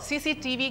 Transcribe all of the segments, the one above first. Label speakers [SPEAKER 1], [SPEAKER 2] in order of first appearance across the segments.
[SPEAKER 1] CCTV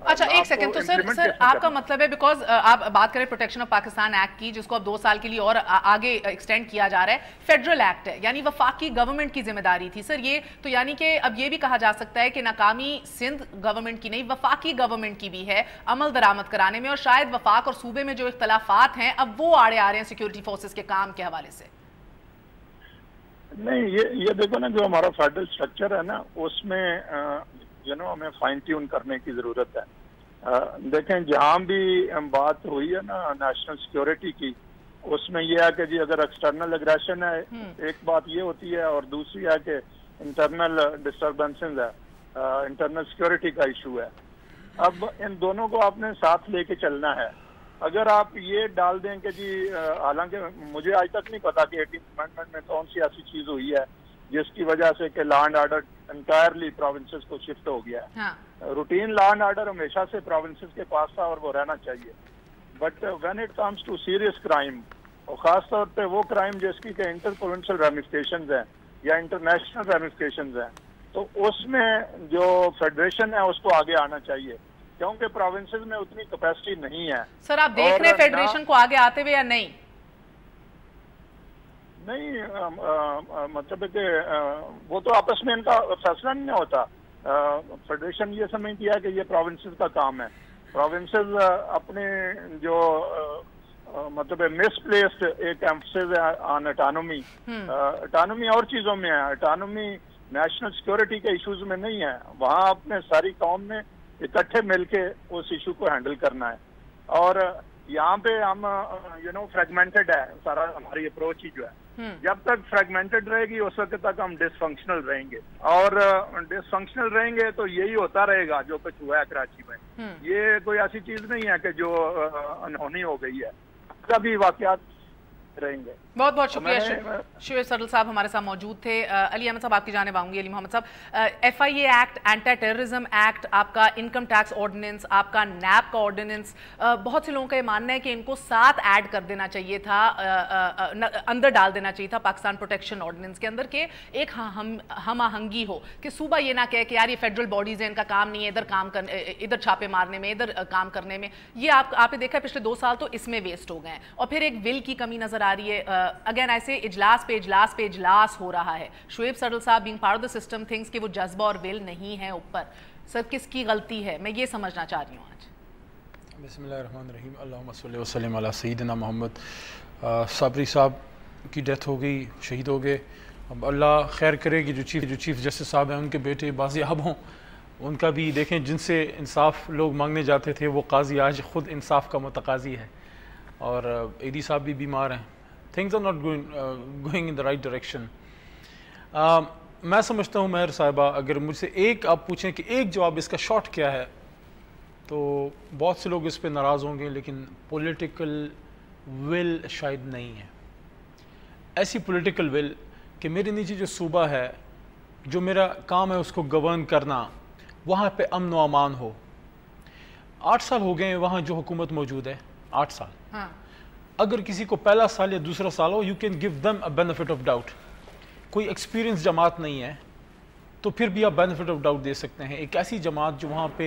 [SPEAKER 1] اچھا ایک second تو سر آپ کا مطلب ہے بیکاز آپ بات کریں پروٹیکشن آف پاکستان ایکٹ کی جس کو اب 2 سال کے لیے اور آگے ایکسٹینڈ کیا جا رہا ہے، فیڈرل ایکٹ ہے یعنی وفاقی گورنمنٹ کی ذمہ داری تھی سر یہ تو، یعنی کہ اب یہ بھی کہا جا سکتا ہے کہ ناکامی سندھ گورنمنٹ کی نہیں وفاقی گورنمنٹ کی بھی ہے عمل درآمد کرانے میں، اور شاید وفاق اور صوبے میں جو اختلافات ہیں اب وہ آڑے آ رہے ہیں سیکیورٹی فورسز کے کام کے حوالے سے۔
[SPEAKER 2] نہیں یہ دیکھو نا جو ہمارا فیڈرل سٹرکچر ہے نا اس میں ہمیں فائن ٹیون کرنے کی ضرورت ہے۔ دیکھیں جہاں بھی بات ہوئی ہے نا نیشنل سیکیورٹی کی، اس میں یہ ہے کہ جی اگر ایکسٹرنل اگریشن ہے ایک بات یہ ہوتی ہے، اور دوسری ہے کہ انٹرنل ڈسٹربنسز ہے، انٹرنل سیکیورٹی کا ایشو ہے۔ اب ان دونوں کو آپ نے ساتھ لے کے چلنا ہے۔ اگر آپ یہ ڈال دیں کہ جی حالانکہ مجھے آج تک نہیں پتا کہ 18th امینڈمنٹ میں کون سی ایسی چیز ہوئی ہے جس کی وجہ سے کہ law and order entirely provinces کو شفٹ ہو گیا ہے۔ روٹین لا اینڈ آرڈر ہمیشہ سے پروونسز کے پاس تھا اور وہ رہنا چاہیے، but when it comes to serious crime, اور خاص طور پہ وہ کرائم جس کی کہ انٹر پروونشل ریمیفیکیشنز ہیں یا انٹرنیشنل ریمیفیکیشنز ہیں، تو اس میں جو فیڈریشن ہے اس کو آگے آنا چاہیے کیونکہ پروونسز میں اتنی کیپیسٹی نہیں ہے۔
[SPEAKER 1] سر آپ دیکھ رہے فیڈریشن کو آگے آتے ہوئے یا نہیں؟
[SPEAKER 2] نہیں، مطلب ہے کہ وہ تو آپس میں ان کا فیصلہ نہیں ہوتا۔ فیڈریشن یہ سمجھتی ہے کہ یہ پروونسز کا کام ہے۔ پروونسز اپنے جو مطلب مس پلیسڈ ایک ایمفسس ہے آن اٹانومی، اٹانومی اور چیزوں میں ہے، اٹانومی نیشنل سیکیورٹی کے ایشوز میں نہیں ہے، وہاں اپنے ساری قوم نے اکٹھے مل کے اس ایشو کو ہینڈل کرنا ہے۔ اور یہاں پہ ہم فریگمنٹڈ ہے سارا ہماری اپروچ ہی جو ہے، جب تک فریگمنٹڈ رہے گی اس وقت تک ہم ڈس فنکشنل رہیں گے، اور ڈس فنکشنل رہیں گے تو یہی ہوتا رہے گا جو کچھ ہوا ہے کراچی میں۔ یہ کوئی ایسی چیز نہیں ہے کہ جو انہونی ہو گئی ہے، کبھی واقعات رہیں گے۔
[SPEAKER 1] بہت بہت شکریہ شعیب سرل صاحب ہمارے ساتھ موجود تھے۔ علی احمد صاحب آپ کی جانب آؤں گی۔ علی محمد صاحب، FIA act, anti terrorism act, آپ کا انکم ٹیکس آرڈیننس، آپ کا نیب کا آرڈیننس، بہت سے لوگوں کا یہ ماننا ہے کہ ان کو ساتھ ایڈ کر دینا چاہیے تھا، اندر ڈال دینا چاہیے تھا پاکستان پروٹیکشن آرڈیننس کے اندر، کہ ایک ہم آہنگی ہو کہ صوبہ یہ نہ کہے کہ یار یہ فیڈرل باڈیز ہیں ان کا کام نہیں ہے ادھر کام کرنے، ادھر چھاپے مارنے میں، ادھر کام کرنے میں۔ یہ آپ نے دیکھا ہے پچھلے 2 سال تو اس میں ویسٹ ہو گئے ہیں، اور پھر ایک ول کی کمی نظر آ رہی ہے۔ اگین ایسے اجلاس پہ اجلاس پہ اجلاس ہو رہا ہے۔ شعیب سرل صاحب being part of the system thinks کہ وہ جذبہ اور ول نہیں ہے اوپر، سر کس کی غلطی ہے؟ میں یہ سمجھنا چاہ رہی ہوں آج۔
[SPEAKER 3] بسم اللہ الرحمن الرحیم، اللہم صلی وسلم علی سیدنا محمد۔ صابری صاحب کی ڈیتھ ہو گئی، شہید ہو گئے، اب اللہ خیر کرے کہ جو چیف جسٹس صاحب ہیں ان کے بیٹے بازیاب ہوں، ان کا بھی دیکھیں جن سے انصاف لوگ مانگنے جاتے تھے وہ قاضی آج خود انصاف کا متقاضی ہے، اور ایڈی صاحب بھی بیمار ہیں۔ Things are not going in the right direction. میں سمجھتا ہوں مہر صاحبہ اگر مجھ سے ایک آپ پوچھیں کہ ایک جواب اس کا شارٹ کیا ہے تو بہت سے لوگ اس پہ ناراض ہوں گے، لیکن پولیٹیکل ول شاید نہیں ہے، ایسی پولیٹیکل ول کہ میرے نیچے جو صوبہ ہے، جو میرا کام ہے اس کو گورن کرنا، وہاں پہ امن و امان ہو۔ 8 سال ہو گئے ہیں وہاں جو حکومت موجود ہے، 8 سال۔ اگر کسی کو پہلا سال یا دوسرا سال ہو، you can give them a benefit of doubt. کوئی ایکسپیرینس جماعت نہیں ہے تو پھر بھی آپ بینیفٹ آف ڈاؤٹ دے سکتے ہیں۔ ایک ایسی جماعت جو وہاں پہ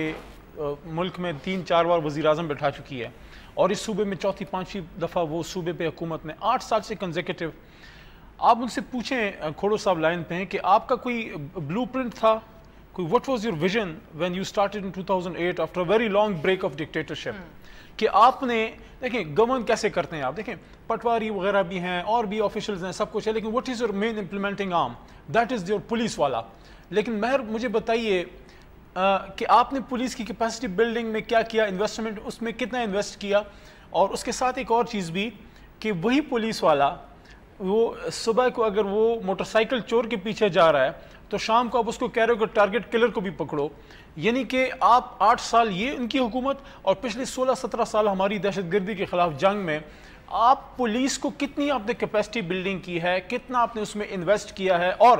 [SPEAKER 3] ملک میں 3-4 بار وزیر اعظم بٹھا چکی ہے، اور اس صوبے میں 4تھی-5ویں دفعہ وہ صوبے پہ حکومت میں 8 سال سے کنزیکٹیو۔ آپ ان سے پوچھیں، کھوڑو صاحب لائن پہ ہیں، کہ آپ کا کوئی بلو پرنٹ تھا، کوئی what was your vision when you started in 2008 after a very long break of dictatorship, کہ آپ نے دیکھیں گورن کیسے کرتے ہیں آپ؟ دیکھیں پٹواری وغیرہ بھی ہیں اور بھی آفیشلز ہیں، سب کچھ ہے، لیکن what is your main implementing arm? That is your police والا۔ لیکن مہر مجھے بتائیے کہ آپ نے پولیس کی کیپیسٹی بلڈنگ میں کیا کیا، انویسٹمنٹ اس میں کتنا انویسٹ کیا؟ اور اس کے ساتھ ایک اور چیز بھی کہ وہی پولیس والا وہ صبح کو اگر وہ موٹر سائیکل چور کے پیچھے جا رہا ہے تو شام کو آپ اس کو کہہ رہے ہو کہ ٹارگٹ کلر کو بھی پکڑو، یعنی کہ آپ 8 سال یہ ان کی حکومت اور پچھلے 16-17 سال ہماری دہشت گردی کے خلاف جنگ میں آپ پولیس کو کتنی آپ نے کیپیسٹی بلڈنگ کی ہے، کتنا آپ نے اس میں انویسٹ کیا ہے، اور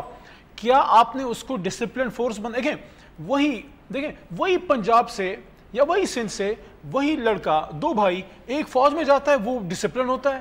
[SPEAKER 3] کیا آپ نے اس کو ڈسپلن فورس دیکھیں وہی پنجاب سے یا وہی سندھ سے وہی لڑکا، 2 بھائی ایک فوج میں جاتا ہے وہ ڈسپلن ہوتا ہے،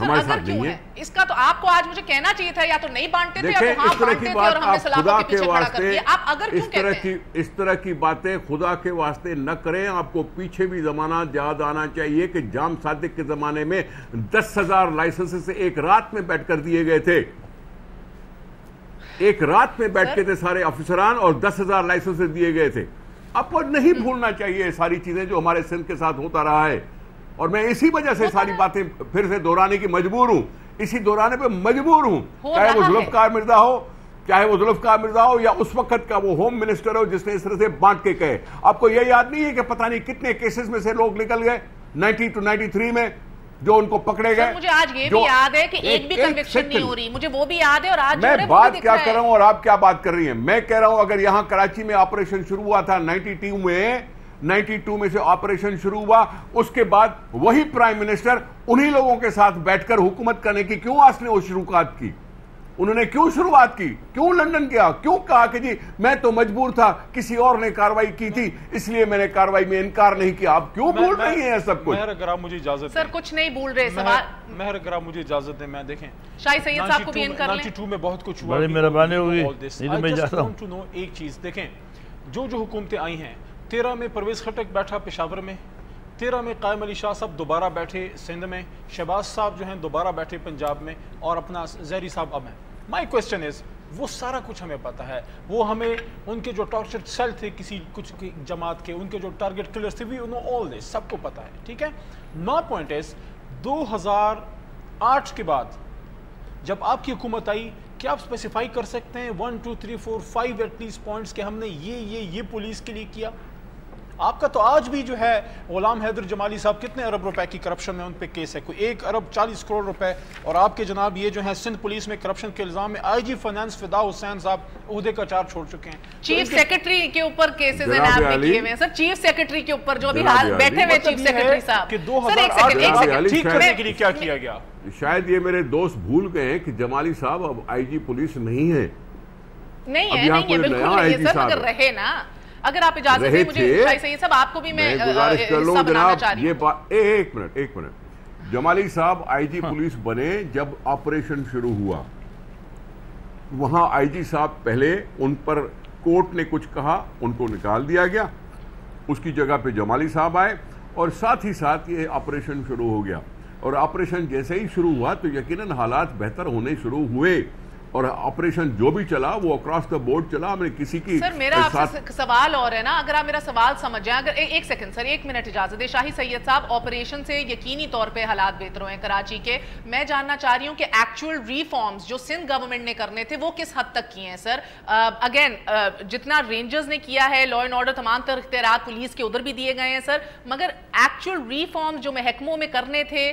[SPEAKER 4] ہمارے ساتھ نہیں ہے.
[SPEAKER 1] اس کا تو آپ کو آج مجھے کہنا چاہیے تھا، یا تو نہیں بانٹتے تھے یا تو ہاں بانٹتے تھے اور ہم نے سلاخوں کے پیچھے کھڑا کر دیا. آپ اگر کیوں کہتے ہیں
[SPEAKER 4] اس طرح کی باتیں خدا کے واسطے نہ کریں. آپ کو پیچھے بھی زمانہ یاد آنا چاہیے کہ جام صادق کے زمانے میں 10,000 لائسنس سے ایک رات میں بیٹھ کر دیے گئے تھے. ایک رات میں بیٹھ کے تھے سارے افسران اور 10,000 لائسنس دیے گئے تھے. آپ کو نہیں بھولنا چاہیے ساری چیزیں جو ہمارے سندھ کے ساتھ ہوتا رہا ہے. اور میں اسی وجہ سے ساری باتیں پھر سے دہرانے کی مجبور ہوں، اسی دہرانے پہ مجبور ہوں. چاہے وہ ذوالفقار مرزا ہو یا اس وقت کا وہ ہوم منسٹر ہو جس نے اس طرح سے بانٹ کے کہے. آپ کو یہ یاد نہیں ہے کہ پتہ نہیں کتنے کیسز میں سے لوگ نکل گئے 90 to 93 میں جو ان کو پکڑے گئے.
[SPEAKER 1] مجھے آج یہ بھی یاد ہے کہ ایک بھی کنوکشن نہیں ہو رہی، مجھے وہ بھی یاد ہے. اور آج
[SPEAKER 4] میں بات کیا کر رہا ہوں اور آپ کیا بات کر رہی ہیں. میں کہہ رہا ہوں اگر یہاں کراچی میں آپریشن شروع ہوا تھا 92 میں سے آپریشن شروع ہوا، اس کے بعد وہی پرائم منسٹر انہی لوگوں کے ساتھ بیٹھ کر حکومت کرنے کی کیوں آس نے وہ شروعات کی؟ انہوں نے کیوں شروعات کی؟ کیوں لندن گیا؟ کیوں کہا کہ جی میں تو مجبور تھا، کسی اور نے کاروائی کی تھی اس لیے میں نے کاروائی میں انکار نہیں کیا. آپ کیوں بھول رہی ہیں سب کچھ؟
[SPEAKER 3] مہر اگر آپ مجھے اجازت دیں.
[SPEAKER 1] سر کچھ نہیں بھول رہے. سوال
[SPEAKER 3] مہر اگر آپ مجھے اجازت دیں میں دیکھیں
[SPEAKER 1] شاہی سید صاحب کو بھی ان کر لیں.
[SPEAKER 3] 92 میں بہت کچھ ہوا.
[SPEAKER 5] بڑی مہربانی ہوگی. نہیں تو میں جاتا ہوں.
[SPEAKER 3] ایک چیز دیکھیں، جو حکومتیں آئی ہیں، 13 میں پرویز خٹک بیٹھا پشاور میں، 13 میں قائم علی شاہ صاحب دوبارہ بیٹھے سندھ میں، شہباز صاحب جو ہیں دوبارہ بیٹھے پنجاب میں، اور اپنا زہری صاحب اب ہیں. مائی کوشچن از وہ سارا کچھ ہمیں پتہ ہے. وہ ہمیں ان کے جو ٹارچر سیل تھے کسی کچھ جماعت کے، ان کے جو ٹارگٹ کلرز تھے، وی نو آل دس، سب کو پتہ ہے. ٹھیک ہے. مائی پوائنٹ از 2008 کے بعد جب آپ کی حکومت آئی، کیا آپ اسپیسیفائی کر سکتے ہیں 1 2 3 4 5 ایٹ لیسٹ پوائنٹس کہ ہم نے یہ پولیس کے لیے کیا؟ آپ کا تو آج بھی جو ہے غلام حیدر جمالی صاحب کتنے ارب روپے کی کرپشن میں ان پہ کیس ہے، کوئی 1 ارب 40 کروڑ روپے. اور آپ کے جناب یہ جو ہیں سندھ پولیس میں کرپشن کے الزام میں آئی جی فائنانس فدا حسین صاحب عہدے کا چارج چھوڑ چکے ہیں.
[SPEAKER 1] چیف سیکرٹری کے اوپر کیسز انعام کیے ہوئے ہیں سر. چیف سیکرٹری کے اوپر جو ابھی بیٹھے ہوئے چیف سیکرٹری صاحب
[SPEAKER 3] کہ 2008 ٹھیک کرنے کے لیے کیا کیا گیا.
[SPEAKER 4] شاید یہ میرے دوست بھول گئے ہیں کہ جمالی صاحب اب آئی جی پولیس نہیں ہے.
[SPEAKER 1] نہیں ہے بالکل نہیں ہے سر، مگر رہے نا. اگر آپ اجازت دیں مجھے شاہی سید صاحب آپ کو بھی میں
[SPEAKER 4] گزارش کر لوں
[SPEAKER 1] جناب
[SPEAKER 4] ایک منٹ. جمالی صاحب آئی جی پولیس بنے جب آپریشن شروع ہوا. وہاں آئی جی صاحب پہلے ان پر کورٹ نے کچھ کہا، ان کو نکال دیا گیا. اس کی جگہ پہ جمالی صاحب آئے اور ساتھ ہی ساتھ یہ آپریشن شروع ہو گیا. اور آپریشن جیسے ہی شروع ہوا تو یقیناً حالات بہتر ہونے شروع ہوئے اور آپریشن جو بھی چلا وہ اکراس دا بورڈ چلا. ہم نے کسی کی
[SPEAKER 1] سر میرا آپ سے سوال اور ہے نا، اگر آپ میرا سوال سمجھ جائیں. اگر ایک سیکنڈ سر، 1 منٹ اجازت دیں. شاہی سید صاحب آپریشن سے یقینی طور پہ حالات بہتر ہوئے ہیں کراچی کے. میں جاننا چاہ رہی ہوں کہ ایکچوئل ریفارمز جو سندھ گورنمنٹ نے کرنے تھے وہ کس حد تک کیے ہیں سر؟ اگین جتنا رینجرز نے کیا ہے، لا اینڈ آرڈر تمام تر اختیارات پولیس کے ادھر بھی دیے گئے ہیں سر، مگر ایکچوئل ریفارمز جو محکموں میں کرنے تھے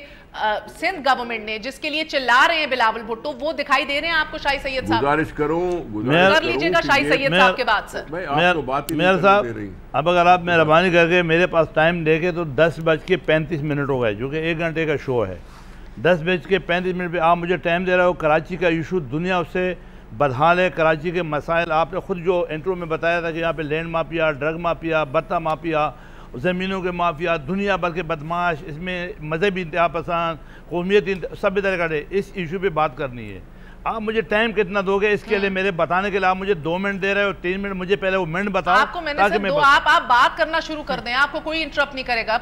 [SPEAKER 1] سندھ گورنمنٹ نے، جس کے لیے چلا رہے ہیں بلاول بھٹو، وہ دکھائی دے رہے ہیں آپ کو شاہی سید صاحب؟
[SPEAKER 4] گزارش کروں
[SPEAKER 1] کر لیجئے گا شاہی سید صاحب کے بعد سر.
[SPEAKER 5] میرا صاحب اب اگر آپ مہربانی کر کے میرے پاس ٹائم دیکھیں تو 10:35 ہو گئے، جو کہ 1 گھنٹے کا شو ہے. 10:35 پہ آپ مجھے ٹائم دے رہے ہو. کراچی کا ایشو دنیا اس سے بدحال ہے. کراچی کے مسائل آپ نے خود جو انٹرو میں بتایا تھا کہ یہاں پہ لینڈ مافیا، ڈرگ مافیا، بتہ مافیا، زمینوں کے مافیا، دنیا بھر کے بدماش، اس میں مذہبی انتہا پسند، قومیتی سب طرح کا. اس ایشو پہ بات کرنی ہے. آپ مجھے ٹائم کتنا دو گے اس کے لیے؟ میرے بتانے کے لیے آپ مجھے 2 منٹ دے رہے ہو، 3 منٹ. مجھے پہلے وہ منٹ بتاؤ.
[SPEAKER 1] آپ کو میں نے سر آپ بات کرنا شروع کر دیں، آپ کو کوئی انٹرپٹ نہیں کرے گا.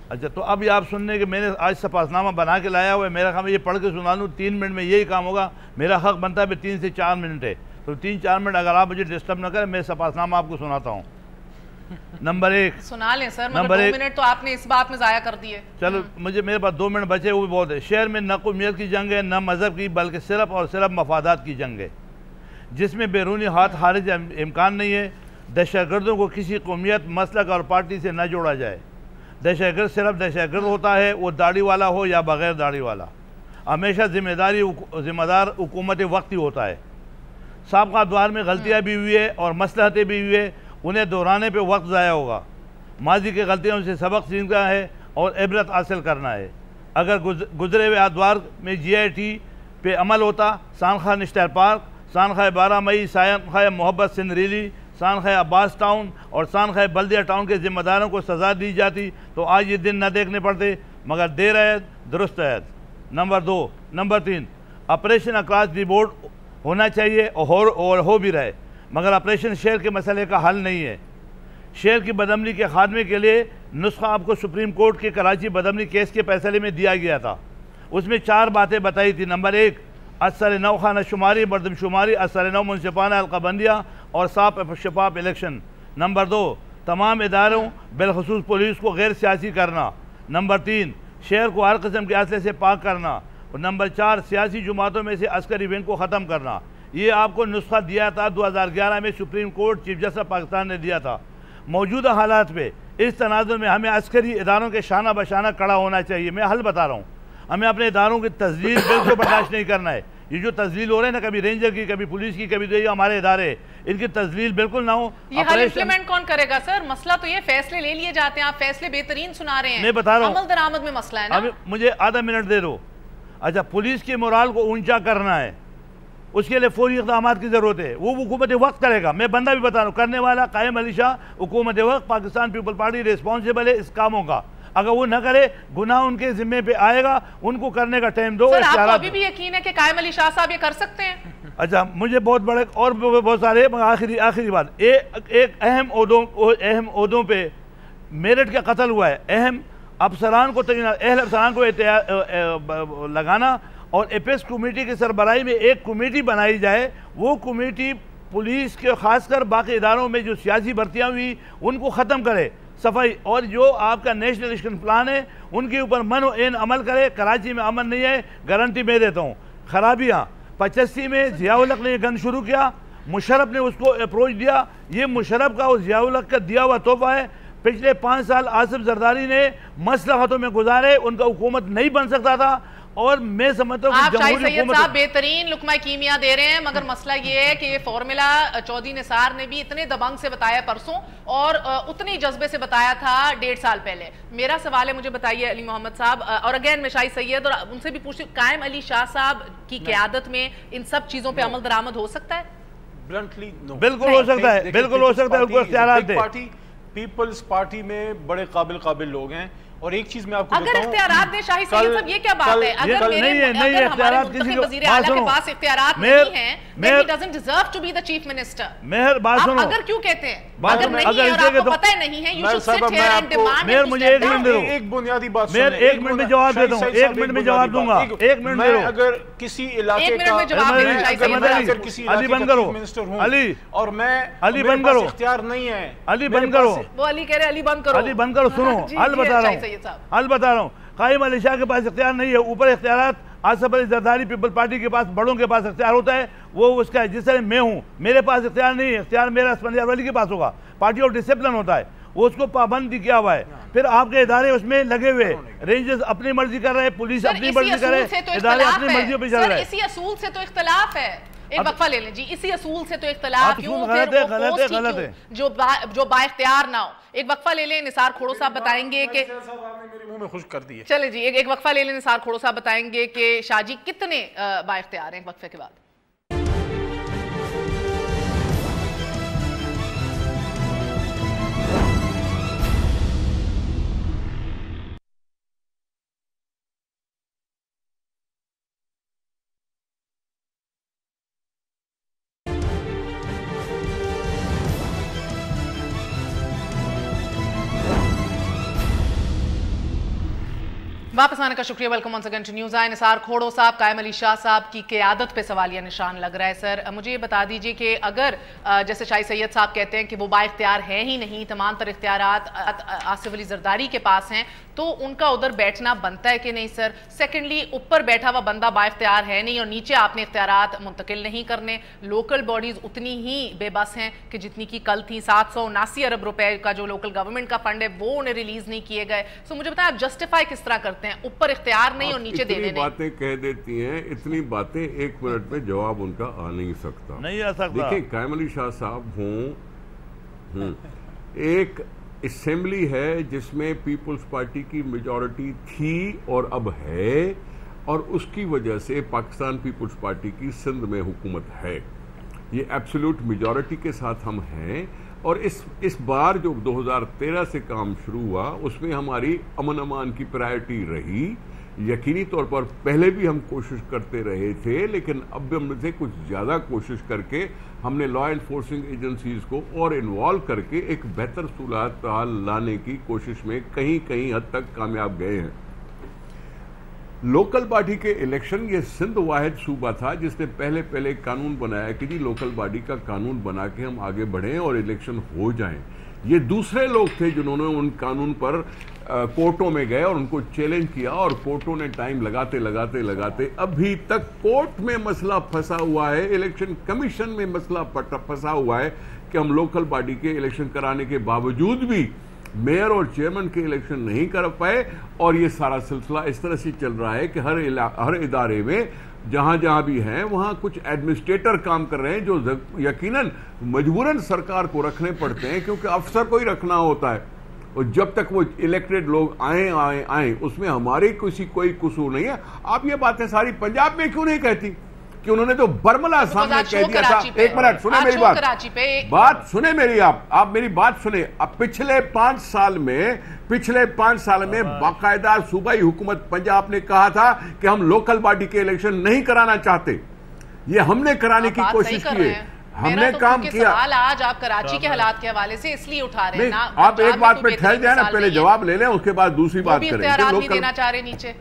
[SPEAKER 5] اچھا تو اب یہ آپ سننے کہ میں نے آج سپاسنامہ بنا کے لایا ہوا ہے. میرا خیال یہ پڑھ کے سنا لوں 3 منٹ میں یہی کام ہوگا. میرا حق بنتا ہے 3 سے 4 منٹ ہے. تو 3-4 منٹ اگر آپ مجھے ڈسٹرب نہ کریں میں سپاسنامہ آپ کو سناتا ہوں. نمبر 1
[SPEAKER 1] سنا لیں سر، مگر 2 منٹ تو آپ نے اس بات میں ضائع کر دیے. چلو
[SPEAKER 5] میرے پاس 2 منٹ بچے وہ بھی بہت ہے. شہر میں نہ قومیت کی جنگ ہے، نہ مذہب کی، بلکہ صرف اور صرف مفادات کی جنگ ہے، جس میں بیرونی ہاتھ خارج امکان نہیں ہے. دہشت گردوں کو کسی قومیت، مسلک اور پارٹی سے نہ جوڑا جائے. دہشت گرد صرف دہشت گرد ہوتا ہے، وہ داڑھی والا ہو یا بغیر داڑھی والا. ہمیشہ ذمہ دار حکومت وقتی ہوتا ہے. سابقہ ادوار میں غلطیاں بھی ہوئی ہے اور مصلحتیں بھی ہوئی ہے، انہیں دہرانے پہ وقت ضائع ہوگا. ماضی کی غلطیوں سے سبق سیکھنا ہے اور عبرت حاصل کرنا ہے. اگر گزرے ہوئے ادوار میں GIT پہ عمل ہوتا، سانخواہ نشتر پارک، سانخواہ 12 مئی، سانخواہ محبت سندھ ریلی، سانخواہ عباس ٹاؤن اور سانخواہ بلدیہ ٹاؤن کے ذمہ داروں کو سزا دی جاتی تو آج یہ دن نہ دیکھنے پڑتے. مگر دیر عید درست عید. Number 2 number 3 operation across the board ہونا چاہیے اور ہو بھی رہے، مگر آپریشن شہر کے مسئلے کا حل نہیں ہے۔ شہر کی بدامنی کے خاتمے کے لیے نسخہ آپ کو سپریم کورٹ کے کراچی بدامنی کیس کے فیصلے میں دیا گیا تھا، اس میں 4 باتیں بتائی تھی۔ نمبر 1 اثر نو خانہ شماری، مردم شماری، اثر نو منصفانہ حلقہ بندیاں اور صاف شفاف الیکشن۔ نمبر 2 تمام اداروں بالخصوص پولیس کو غیر سیاسی کرنا۔ نمبر 3 شہر کو ہر قسم کے اسلحے سے پاک کرنا۔ اور نمبر 4 سیاسی جماعتوں میں سے عسکری ونگ کو ختم کرنا۔ یہ آپ کو نسخہ دیا تھا 2011 میں supreme court chief justice Pakistan نے دیا تھا۔ موجودہ حالات میں اس تناظر میں ہمیں عسکری اداروں کے شانہ بشانہ کڑا ہونا چاہیے۔ میں حل بتا رہا ہوں، ہمیں اپنے اداروں کی تذلیل بالکل برداشت نہیں کرنا ہے۔ یہ جو تذلیل ہو رہے ہیں نا، کبھی رینجر کی، کبھی پولیس کی، کبھی یہ ہمارے ادارے، ان کی تذلیل بالکل نہ ہو۔
[SPEAKER 1] یہ حل امپلیمنٹ کون کرے گا سر؟ مسئلہ تو یہ فیصلے لے لیے جاتے ہیں، آپ فیصلے بہترین سنا رہے ہیں،
[SPEAKER 5] میں بتا رہا ہوں
[SPEAKER 1] عمل درآمد میں مسئلہ ہے نا۔
[SPEAKER 5] مجھے آدھا منٹ دے دو۔ اچھا، پولیس کی مورال کو اونچا کرنا ہے، اس کے لیے فوری اقدامات کی ضرورت ہے، وہ حکومت وقت کرے گا۔ میں بندہ بھی بتا رہا ہوں، کرنے والا قائم علی شاہ حکومت وقت، پاکستان پیپل پارٹی ریسپانسیبل ہے اس کاموں کا۔ اگر وہ نہ کرے، گناہ ان کے ذمے پہ آئے گا، ان کو کرنے کا ٹائم دو۔
[SPEAKER 1] سر آپ کو ابھی بھی یقین ہے کہ قائم علی شاہ صاحب یہ کر سکتے ہیں؟
[SPEAKER 5] اچھا، مجھے بہت بڑے اور بہت سارے، آخری بات، ایک اہم عہدوں پہ میرٹ کا قتل ہوا ہے، اہم افسران کو اہل افسران کو لگانا، اور اپیس کمیٹی کی سربراہی میں ایک کمیٹی بنائی جائے۔ وہ کمیٹی پولیس کے خاص کر باقی اداروں میں جو سیاسی بھرتیاں ہوئی ان کو ختم کرے، صفائی، اور جو آپ کا نیشنل ایکشن پلان ہے ان کے اوپر من و عین عمل کرے۔ کراچی میں امن نہیں ہے، گارنٹی میں دیتا ہوں۔ خرابیاں 85 میں ضیاء الحق نے یہ گن شروع کیا، مشرف نے اس کو اپروچ دیا، یہ مشرف کا اور ضیاء الحق کا دیا ہوا تحفہ ہے۔ پچھلے 5 سال آصف زرداری نے مصلحتوں میں گزارے، ان کا حکومت نہیں بن سکتا تھا، اور میں سمجھتا ہوں کہ
[SPEAKER 1] آپ شاہی
[SPEAKER 5] جمہوری
[SPEAKER 1] سید
[SPEAKER 5] حکومت
[SPEAKER 1] صاحب بہترین لقمہ کیمیا دے رہے ہیں، مگر مسئلہ یہ ہے کہ یہ فارمولا چودھری نثار نے بھی اتنے دبنگ سے بتایا پرسوں اور اتنی جذبے سے بتایا تھا 1.5 سال پہلے۔ میرا سوال ہے، مجھے بتائیے علی محمد صاحب، اور اگین میں شاہی سید اور ان سے بھی پوچھتی ہوں، قائم علی شاہ صاحب کی قیادت میں ان سب چیزوں پہ عمل درآمد ہو سکتا ہے؟
[SPEAKER 3] بلنٹلی نو،
[SPEAKER 5] بالکل ہو سکتا ہے، بالکل ہو سکتا ہے، ان کو اختیارات دے۔
[SPEAKER 3] پیپلز پارٹی میں بڑے قابل لوگ ہیں، اور ایک چیز میں آپ کو
[SPEAKER 1] اگر
[SPEAKER 3] بتاؤں،
[SPEAKER 1] اختیارات دیں شاہی سید صاحب، یہ کیا بات ہے؟ اگر ہمارے منتخب وزیر اعلیٰ کے پاس اختیارات نہیں ہیں، then he doesn't deserve to be the chief minister۔ آپ اگر کیوں کہتے ہیں؟ اگر نہیں ہے اور آپ کو پتہ نہیں ہے، you should sit here and demand and step down۔
[SPEAKER 3] ایک بنیادی بات
[SPEAKER 5] میں 1 منٹ میں جواب دیتا ہوں، 1 منٹ میں جواب دوں گا، 1 منٹ
[SPEAKER 3] میں اگر کسی علاقے کا
[SPEAKER 5] علی بند کرو، علی،
[SPEAKER 3] اور میں
[SPEAKER 5] علی بند کرو،
[SPEAKER 3] اختیار نہیں ہے،
[SPEAKER 5] علی بند کرو،
[SPEAKER 1] وہ علی کہہ رہے علی بند کرو،
[SPEAKER 5] علی بند کرو، سنو، حل بتا رہا ہوں، حل بتا رہا ہوں۔ قائم علی شاہ کے پاس اختیار نہیں ہے، اوپر اختیارات آصف علی زرداری پیپل پارٹی کے پاس، بڑوں کے پاس اختیار ہوتا ہے، وہ اس کا ہے۔ جس طرح میں ہوں، میرے پاس اختیار نہیں ہے، اختیار میرا اسفندیار ولی کے پاس ہوگا۔ پارٹی آف ڈسپلن ہوتا ہے، وہ اس کو پابندی کیا ہوا ہے۔ پھر آپ کے ادارے اس میں لگے ہوئے، رینجرز اپنی مرضی کر رہے، پولیس اپنی مرضی کر رہے، ادارے اپنی مرضیوں پہ چل رہے ہیں۔
[SPEAKER 1] اسی اصول سے تو اختلاف ہے، ایک وقفہ لے لیں جی، اسی اصول سے تو اختلاف کیوں، جو با اختیار نہ ہو۔ ایک وقفہ لے لیں، نثار کھوڑو صاحب بتائیں گے کہ چلے جی ایک وقفہ لے لیں، نثار کھوڑو صاحب بتائیں گے کہ شاہ جی کتنے با اختیار ہیں ایک وقفے کے بعد۔ واپس آنے کا شکریہ، welcome once again to news آئی۔ نثار کھوڑو صاحب، قائم علی شاہ صاحب کی قیادت پہ سوالیہ نشان لگ رہا ہے۔ سر مجھے یہ بتا دیجئے کہ اگر جیسے شاہی سید صاحب کہتے ہیں کہ وہ با اختیار ہے ہی نہیں، تمام تر اختیارات آصف علی زرداری کے پاس ہیں، تو ان کا ادھر بیٹھنا بنتا ہے کہ نہیں سر؟ سیکنڈلی، اوپر بیٹھا ہوا بندہ با اختیار ہے نہیں، اور نیچے آپ نے اختیارات منتقل نہیں کرنے۔ لوکل باڈیز اتنی ہی بے بس ہیں کہ جتنی کی کل تھی، 779 ارب روپے کا جو لوکل گورنمنٹ کا فنڈ ہے وہ انہیں ریلیز نہیں کیے گئے۔ سو مجھے بتائیں آپ جسٹیفائی کس طرح کرتے ہیں؟ اوپر اختیار نہیں اور نیچے دینے نہیں۔
[SPEAKER 4] باتیں کہہ دیتی ہیں، اتنی باتیں 1 منٹ میں جواب ان کا آ نہیں سکتا،
[SPEAKER 5] نہیں آ سکتا۔
[SPEAKER 4] دیکھیں قائم علی شاہ صاحب ہوں، ایک اسمبلی ہے جس میں پیپلز پارٹی کی میجورٹی تھی اور اب ہے، اور اس کی وجہ سے پاکستان پیپلز پارٹی کی سندھ میں حکومت ہے۔ یہ ایبسولوٹ میجورٹی کے ساتھ ہم ہیں، اور اس بار جو 2013 سے کام شروع ہوا اس میں ہماری امن امان کی پرائرٹی رہی یقینی طور پر پہلے بھی ہم کوشش کرتے رہے تھے، لیکن اب ہم سے کچھ زیادہ کوشش کر کے ہم نے لا انفورسنگ ایجنسیز کو اور انوالو کر کے ایک بہتر صورتحال لانے کی کوشش میں کہیں حد تک کامیاب گئے ہیں۔ لوکل باڈی کے الیکشن، یہ سندھ واحد صوبہ تھا جس نے پہلے قانون بنایا کہ جی لوکل باڈی کا قانون بنا کے ہم آگے بڑھیں اور الیکشن ہو جائیں۔ یہ دوسرے لوگ تھے جنہوں نے ان قانون پر کورٹوں میں گئے اور ان کو چیلنج کیا، اور کورٹوں نے ٹائم لگاتے ابھی تک کورٹ میں مسئلہ پھنسا ہوا ہے، الیکشن کمیشن میں مسئلہ پھنسا ہوا ہے کہ ہم لوکل باڈی کے الیکشن کرانے کے باوجود بھی میئر اور چیئرمین کے الیکشن نہیں کر پائے، اور یہ سارا سلسلہ اس طرح سے چل رہا ہے کہ ہر ادارے میں جہاں بھی ہیں وہاں کچھ ایڈمنسٹریٹر کام کر رہے ہیں جو یقیناً مجبوراً سرکار کو رکھنے پڑتے ہیں، کیونکہ افسر کو ہی رکھنا ہوتا ہے، اور جب تک وہ الیکٹڈ لوگ آئیں اس میں ہماری کوئی قصور نہیں ہے۔ آپ یہ باتیں ساری پنجاب میں کیوں نہیں کہتی کہ انہوں نے تو برملا سامنے کہہ دیا تھا؟ ایک منٹ سنیں میری بات سنیں میری، آپ میری بات سنیں۔ اب پچھلے 5 سال میں باقاعدہ صوبائی حکومت پنجاب نے کہا تھا کہ ہم لوکل باڈی کے الیکشن نہیں کرانا چاہتے، یہ ہم نے کرانے کی کوشش کی ہے، ہم نے کام کیا۔
[SPEAKER 1] سوال آج آپ کراچی کے حالات کے حوالے سے اس لیے اٹھا رہے ہیں،
[SPEAKER 4] آپ ایک بات پہ ٹھہر جائیں نا، پہلے جواب لے لیں اس کے بعد دوسری بات کریں۔
[SPEAKER 1] اختیارات نہیں دینا چاہ رہے نیچے۔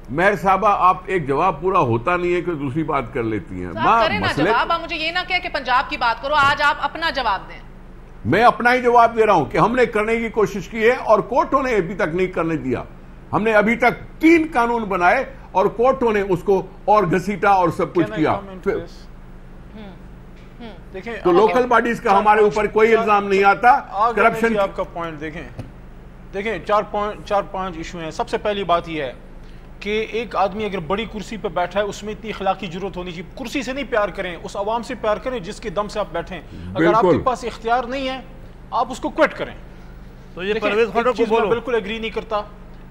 [SPEAKER 4] مہر صاحبہ، آپ ایک جواب پورا ہوتا نہیں ہے کہ دوسری بات کر لیتی ہیں۔
[SPEAKER 1] کریں نا جواب، آپ مجھے یہ نہ کہہ کہ پنجاب کی بات کرو، آج آپ اپنا جواب دیں۔
[SPEAKER 4] میں اپنا ہی جواب دے رہا ہوں کہ ہم نے کرنے کی کوشش کی ہے اور کورٹوں نے ابھی تک نہیں کرنے دیا۔ ہم نے ابھی تک 3 قانون بنائے اور کورٹوں نے اس کو اور گھسیٹا اور سب کچھ کیا۔ تو لوکل باڈیز کا ہمارے اوپر کوئی الزام نہیں آتا۔ کرپشن
[SPEAKER 3] آپ کا پوائنٹ دیکھیں 4-5 ایشو ہیں۔ سب سے پہلی بات یہ ہے کہ ایک آدمی اگر بڑی کرسی پہ بیٹھا ہے اس میں اتنی اخلاقی ضرورت ہونی چاہیے، کرسی سے نہیں پیار کریں، اس عوام سے پیار کریں جس کے دم سے آپ بیٹھیں۔ اگر آپ کے پاس اختیار نہیں ہے آپ اس کو کوئٹ کریں۔
[SPEAKER 5] تو یہ پرویز خٹک کو بولو،
[SPEAKER 3] بالکل ایگری نہیں کرتا۔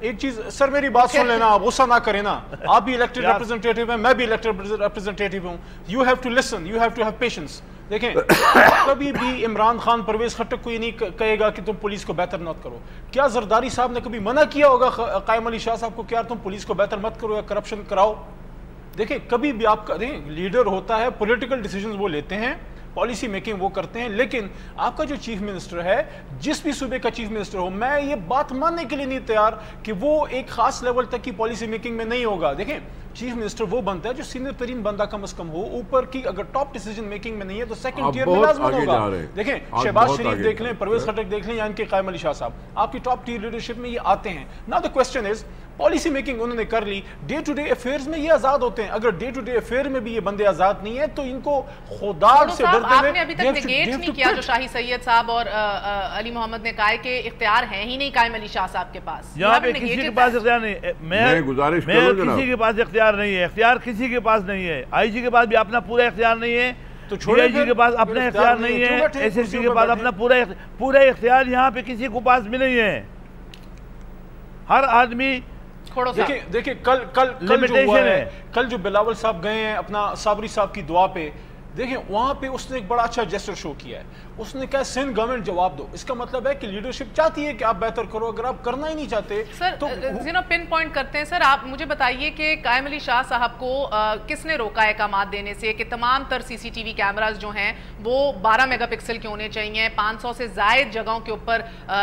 [SPEAKER 3] ایک چیز سر میری بات سن لینا، آپ غصہ نہ کریں نا، آپ بھی الیکٹڈ ریپرزنٹیٹیو ہیں، میں بھی الیکٹڈ ریپرزنٹیٹیو ہوں۔ You have to listen, you have to have patience. دیکھیں کبھی بھی عمران خان پرویز خٹک کو یہ نہیں کہے گا کہ تم پولیس کو بہتر مت کرو۔ کیا زرداری صاحب نے کبھی منع کیا ہوگا قائم علی شاہ صاحب کو کہ یار تم پولیس کو بہتر مت کرو یا کرپشن کراؤ؟ دیکھیں کبھی بھی آپ کا لیڈر ہوتا ہے، پولیٹیکل ڈیسیجنز وہ لیتے ہیں، پالیسی میکنگ وہ کرتے ہیں، لیکن آپ کا جو چیف منسٹر ہے، جس بھی صوبے کا چیف منسٹر ہو، میں یہ بات ماننے کے لیے نہیں تیار کہ وہ ایک خاص لیول تک کی پالیسی میکنگ میں نہیں ہوگا۔ دیکھیں چیف منسٹر وہ بنتا ہے جو سینئر ترین بندہ کم از کم ہو، اوپر کی اگر ٹاپ ڈیسیجن میکنگ میں نہیں ہے تو سیکنڈ ٹیئر میں لازمن ہوگا۔ دیکھیں شہباز شریف دیکھ لیں، پرویز خٹک دیکھ لیں یا ان کے قائم علی شاہ صاحب، آپ کی ٹاپ ٹیئر لیڈرشپ میں یہ آتے ہیں۔ Now the question is policy making انہوں نے کر لی، ڈے ٹو ڈے افیئرز میں یہ آزاد ہوتے ہیں۔ اگر ڈے ٹو ڈے افیئر میں بھی یہ بندے آزاد نہیں ہیں تو ان کو خدا سے ڈرتے ہوئے
[SPEAKER 1] آپ نے ابھی تک نیگیٹ نہیں کیا جو شاہی سید صاحب اور علی محمد نے کہا ہے کہ اختیار ہیں ہی نہیں قائم علی شاہ صاب کے پاس۔
[SPEAKER 5] یہاں پہ کسی کے پاس اختیار نہیں ہے، میں کسی کے پاس اختیار نہیں ہے، اختیار کسی کے پاس نہیں ہے۔ آئی جی کے پاس بھی اپنا پورا اختیار نہیں ہے، ڈی آئی جی کے پاس اپنا اختیار نہیں ہے، ایس ایس پی کے پاس اپنا پورا اختیار یہاں پہ کسی کو پاس بھی نہیں ہے۔ ہر آدمی
[SPEAKER 3] دیکھیں کل جو بلاول صاحب گئے ہیں اپنا صابری صاحب کی دعا پہ، دیکھیں وہاں پہ اس نے ایک بڑا اچھا جیسٹر شو کیا ہے۔ اس نے کہا سندھ گورنمنٹ جواب دو، اس کا مطلب ہے کہ لیڈرشپ چاہتی ہے کہ آپ بہتر کرو، اگر آپ کرنا ہی نہیں چاہتے
[SPEAKER 1] تو پن پوائنٹ کرتے ہیں۔ سر آپ مجھے بتائیے کہ قائم علی شاہ صاحب کو کس نے روکا احکامات دینے سے کہ تمام تر سی سی ٹی وی کیمراز جو ہیں وہ 12 میگا پکسل کے ہونے چاہیے، 500 سے زائد جگہوں کے اوپر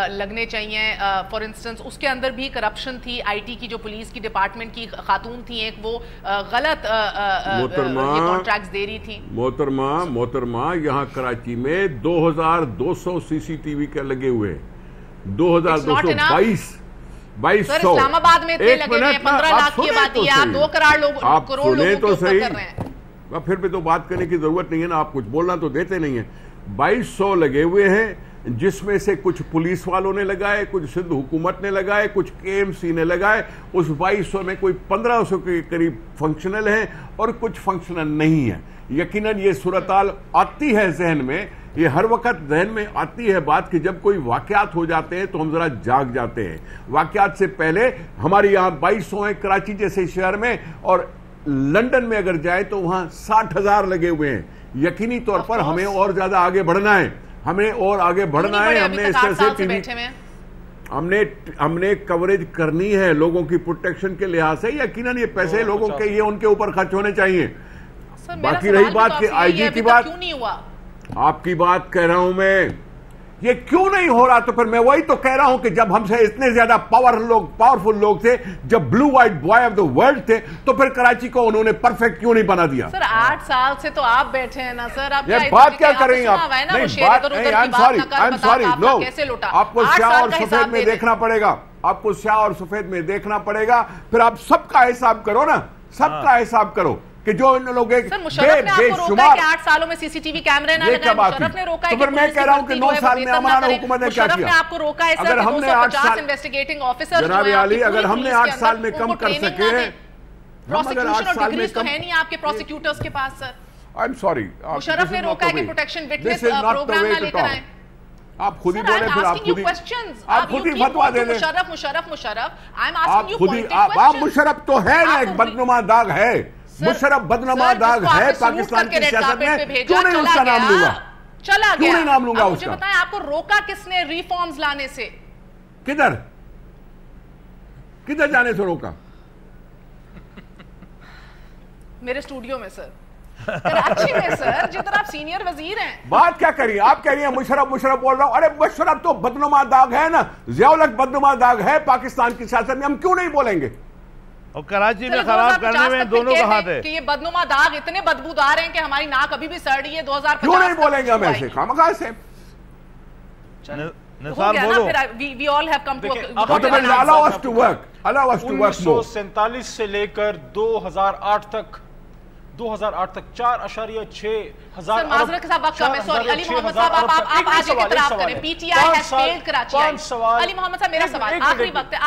[SPEAKER 1] لگنے چاہیے؟ فار انسٹنس اس کے اندر بھی کرپشن تھی، آئی ٹی کی جو پولیس کی ڈپارٹمنٹ کی خاتون تھی ایک، وہ غلط کانٹریکٹس دے رہی تھی۔
[SPEAKER 4] محترمہ یہاں کراچی میں 2200 سی سی ٹی وی کے لگے ہوئے ہیں، 2222
[SPEAKER 1] سر اسلام آباد میں اتنے لگے ہوئے ہیں، 15 لاکھ کی آبادی ہے، آپ 2 کروڑ لوگوں کے اوپر کر رہے ہیں۔
[SPEAKER 4] پھر بھی تو بات کرنے کی ضرورت نہیں ہے نا، آپ کچھ بولنا تو دیتے نہیں ہیں۔ 2200 لگے ہوئے ہیں، جس میں سے کچھ پولیس والوں نے لگائے، کچھ سندھ حکومت نے لگائے، کچھ کے ایم سی نے لگائے۔ اس 2200 میں کوئی 1500 کے قریب فنکشنل ہیں اور کچھ فنکشنل نہیں ہیں۔ یقیناً یہ صورتحال آتی ہے ذہن میں، یہ ہر وقت ذہن میں آتی ہے بات کہ جب کوئی واقعات ہو جاتے ہیں تو ہم ذرا جاگ جاتے ہیں۔ واقعات سے پہلے ہمارے یہاں 2200 ہیں کراچی جیسے شہر میں، اور لنڈن میں اگر جائیں تو وہاں 60,000 لگے ہوئے ہیں۔ یقینی طور پر ہمیں اور زیادہ آگے بڑھنا ہے، ہمیں اور آگے بڑھنا ہے۔ ہم نے اس طرح سے ہم نے کوریج کرنی ہے لوگوں کی پروٹیکشن کے لحاظ سے. یقیناً یہ پیسے لوگوں کے یہ ان کے اوپر خرچ ہونے چاہیے. باقی رہی بات کہ آئی جی کی بات, آپ کی بات کہہ رہا ہوں میں, یہ کیوں نہیں ہو رہا, تو پھر میں وہی تو کہہ رہا ہوں کہ جب ہم سے اتنے زیادہ پاورفل لوگ تھے, جب blue white boy of the world تھے, تو پھر کراچی کو انہوں نے پرفیکٹ کیوں نہیں بنا دیا؟
[SPEAKER 1] سر 8 سال سے تو آپ بیٹھے ہیں نا سر, آپ
[SPEAKER 4] یہ بات کیا کر رہی ہیں آپ؟ نہیں بات نہیں, I'm sorry, no, آپ کو سیاہ اور سفید میں دیکھنا پڑے گا, آپ کو سیاہ اور سفید میں دیکھنا پڑے گا, پھر آپ سب کا حساب کرو نا, سب کا حساب کرو کہ جو ان لوگ ایک بے شمار
[SPEAKER 1] 8 سالوں میں سی سی ٹی وی کیمرے نہ لگائے, مشرف نے روکا ہے.
[SPEAKER 4] تو پھر میں کہہ رہا ہوں کہ 9 سال میں عمران حکومت نے کیا کیا؟
[SPEAKER 1] مشرف نے آپ کو روکا ہے سر, 250 انویسٹیگیٹنگ آفیسر
[SPEAKER 4] جناب عالی, اگر ہم نے 8 سال میں کم کر سکے ہیں,
[SPEAKER 1] پروسیکیوشن اور ڈگریز تو ہے نہیں آپ کے پروسیکیوٹرز کے پاس سر.
[SPEAKER 4] I'm sorry,
[SPEAKER 1] مشرف نے روکا ہے کہ پروٹیکشن وٹنس پروگرام نہ لے کر آئیں.
[SPEAKER 4] آپ خود ہی بولیں, پھر آپ خود ہی فتوا دے دیں. آپ مشرف تو ہے نا, ایک بدنما داغ ہے, مشرف بدنما داغ ہے پاکستان کی سیاست میں, کیوں نہیں اس کا نام لوں گا,
[SPEAKER 1] چلا
[SPEAKER 4] کیوں نہیں نام لوں گا اس
[SPEAKER 1] مجھے
[SPEAKER 4] کا؟
[SPEAKER 1] بتائیں آپ کو روکا کس نے ریفارمز لانے سے؟
[SPEAKER 4] کدھر جانے سے روکا؟
[SPEAKER 1] میرے اسٹوڈیو میں سر, کراچی میں سر, جدھر آپ سینئر وزیر ہیں.
[SPEAKER 4] بات کیا کری آپ کہہ رہی ہیں مشرف بول رہا ہوں, ارے مشرف تو بدنما داغ ہے نا, ضیاء الحق بدنما داغ ہے پاکستان کی سیاست میں, ہم کیوں نہیں بولیں گے؟
[SPEAKER 5] اور کراچی میں خراب کرنے میں دونوں کا ہاتھ ہے
[SPEAKER 1] کہ یہ بدنما داغ اتنے بدبودار ہیں کہ ہماری ناک ابھی بھی سڑ رہی ہے. 2050
[SPEAKER 4] کیوں نہیں بولیں گے ہم ایسے خامخواہ سے؟
[SPEAKER 5] نثار بولو.
[SPEAKER 1] We all have come to
[SPEAKER 4] allow us to work, allow us to work more.
[SPEAKER 3] 1947 سے لے کر 2008 تک 4.6 ہزار
[SPEAKER 1] سر معذرت کے ساتھ وقت کم ہے, سوری. علی محمد صاحب آپ آگے کی طرف کریں. P T I has failed Karachi. Ali Muhammad صاحب میرا سوال, آخری وقت ہے,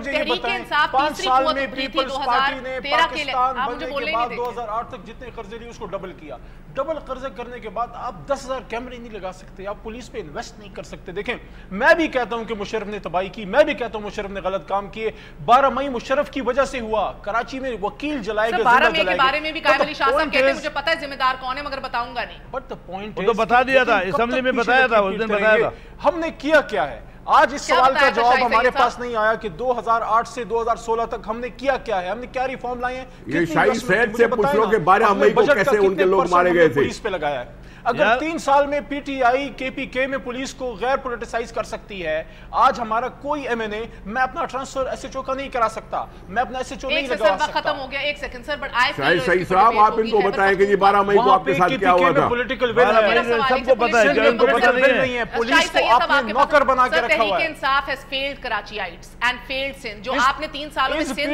[SPEAKER 1] تحریک انصاف تیسری قوت ابھری تھی 2013 کے لیے, آپ مجھے بولنے نہیں دیکھیں.
[SPEAKER 3] 2008 تک جتنے قرضے لیے اس کو ڈبل کیا. ڈبل قرضے کرنے کے بعد آپ 10,000 کیمرے نہیں لگا سکتے, آپ پولیس پہ انویسٹ نہیں کر سکتے. دیکھیں میں بھی کہتا ہوں کہ مشرف نے تباہی کی, میں بھی کہتا ہوں مشرف نے غلط کام کیے. 12 مئی مشرف کی وجہ سے ہوا, کراچی میں وکیل جلائے گئے.
[SPEAKER 1] 12 مئی کے بارے میں بھی قائم علی شاہ صاحب کہتے ہیں مجھے پتہ ہے ذمہ دار کون ہے مگر بتاؤں گا نہیں.
[SPEAKER 3] بٹ the point
[SPEAKER 5] وہ تو بتا دیا تھا, اسمبلی میں بتایا تھا, اس دن بتایا تھا.
[SPEAKER 3] ہم نے کیا کیا ہے؟ آج اس سوال کا جواب ہمارے پاس نہیں آیا کہ 2008 سے 2016 تک ہم نے کیا کیا ہے, ہم نے کیا ریفارم لائے ہیں.
[SPEAKER 4] یہ شاہی سید سے پوچھ لو کہ 12 مئی کو کیسے ان کے لوگ مارے گئے تھے.
[SPEAKER 3] پولیس پہ لگایا ہے. اگر 3 سال میں پی ٹی آئی کے پی کے میں پولیس کو غیر پولیٹیسائز کر سکتی ہے, آج ہمارا کوئی ایم این اے, میں اپنا ٹرانسفر ایس ایچ او کا نہیں کرا سکتا, میں اپنا ایس ایچ او نہیں لگا سکتا.
[SPEAKER 1] ختم ہو گیا, ایک سیکنڈ سر, بٹ آئی
[SPEAKER 4] شاہی صحیح صاحب آپ ان کو بتائیں کہ یہ 12 مئی کو آپ کے ساتھ کیا ہوا تھا.
[SPEAKER 3] پولیٹیکل ول ہے,
[SPEAKER 5] سب کو پتا ہے, ان کو پتا نہیں ہے.
[SPEAKER 3] پولیس کو آپ نے نوکر بنا کے رکھا ہوا ہے.
[SPEAKER 1] Tehreek Insaf has failed کراچیائٹس and failed Sindh, جو آپ نے 3 سالوں میں سندھ میں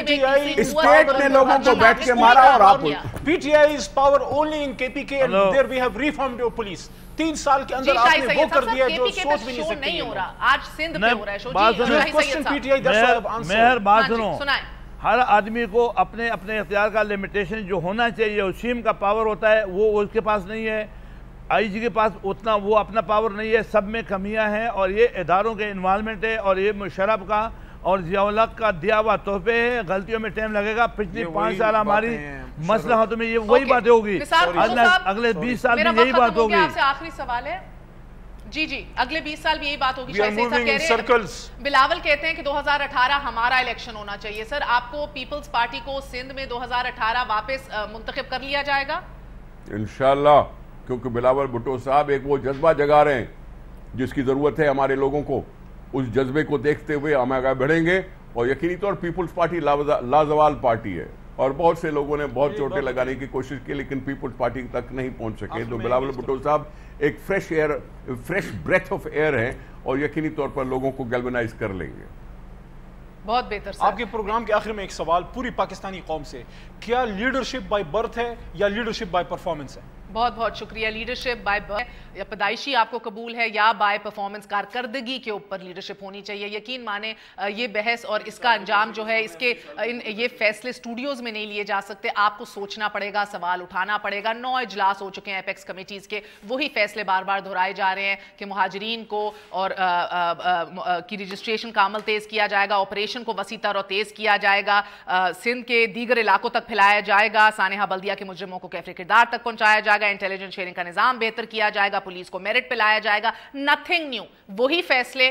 [SPEAKER 4] اسٹیٹ نے لوگوں کو بیٹھ کے مارا, اور آپ
[SPEAKER 3] پی T I is power only in KPK and there we have reformed your police. 3 سال کے اندر آپ نے وہ کر دیا جو سوچ بھی نہیں سکتے.
[SPEAKER 1] نہیں ہو رہا, آج سندھ پہ ہو رہا ہے شو جی.
[SPEAKER 5] مہر بات سنو, ہر آدمی کو اپنے اپنے اختیار کا لمیٹیشن جو ہونا چاہیے, اسیم کا پاور ہوتا ہے, وہ اس کے پاس نہیں ہے. آئی جی کے پاس اتنا وہ اپنا پاور نہیں ہے, سب میں کمیاں ہیں, اور یہ اداروں کے انوالومنٹ ہے, اور یہ مشرف کا اور ضیاء الحق کا دیا ہوا تحفے ہے. غلطیوں میں ٹائم لگے گا, پچھلی 5 سال ہماری مصلحتوں میں یہ وہی باتیں ہوگی, اگلے 20 سال میں یہی بات ہوگی.
[SPEAKER 1] آپ سے آخری سوال ہے جی, اگلے 20 سال بھی یہی بات ہوگی. بلاول کہتے ہیں کہ 2018 ہمارا الیکشن ہونا چاہیے. سر آپ کو پیپلز پارٹی کو سندھ میں 2018 واپس منتخب کر لیا جائے گا
[SPEAKER 4] انشاءاللہ, کیونکہ بلاول بھٹو صاحب ایک وہ جذبہ جگا رہے ہیں جس کی ضرورت ہے ہمارے لوگوں کو. اس جذبے کو دیکھتے ہوئے ہم آگے بڑھیں گے, اور یقینی طور پیپلز پارٹی لازوال پارٹی ہے, اور بہت سے لوگوں نے بہت چوٹیں لگانے کی کوشش کی لیکن پیپلز پارٹی تک نہیں پہنچ سکے. تو بلاول بھٹو صاحب ایک فریش بریتھ آف ایئر ہیں, اور یقینی طور پر لوگوں کو گیلونائز کر لیں گے.
[SPEAKER 1] بہت بہتر سر.
[SPEAKER 3] آپ کے پروگرام کے آخر میں ایک سوال پوری پاکستانی قوم سے, کیا لیڈرشپ بائی برتھ ہے یا لیڈرشپ بائی پرفارمنس ہے؟
[SPEAKER 1] بہت بہت شکریہ. لیڈرشپ بائی برتھ یا پیدائشی آپ کو قبول ہے, یا بائی پرفارمنس کارکردگی کے اوپر لیڈرشپ ہونی چاہیے. یقین مانیں یہ بحث اور اس کا انجام جو ہے, اس کے یہ فیصلے اسٹوڈیوز میں نہیں لیے جا سکتے. آپ کو سوچنا پڑے گا, سوال اٹھانا پڑے گا. 9 اجلاس ہو چکے ہیں ایپیکس کمیٹیز کے, وہی فیصلے بار بار دہرائے جا رہے ہیں کہ مہاجرین کو اور کی رجسٹریشن کا عمل تیز کیا جائے گا, آپریشن کو وسیع تر اور تیز کیا جائے گا, سندھ کے دیگر علاقوں تک پھیلایا جائے گا, سانحہ بلدیہ کے مجرموں کو کیفر کردار تک پہنچایا جائے گا, انٹیلیجنس شیئرنگ کا نظام بہتر کیا جائے گا, پولیس کو میرٹ پہ لایا جائے گا. نتھنگ نیو, وہی فیصلے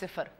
[SPEAKER 1] 0।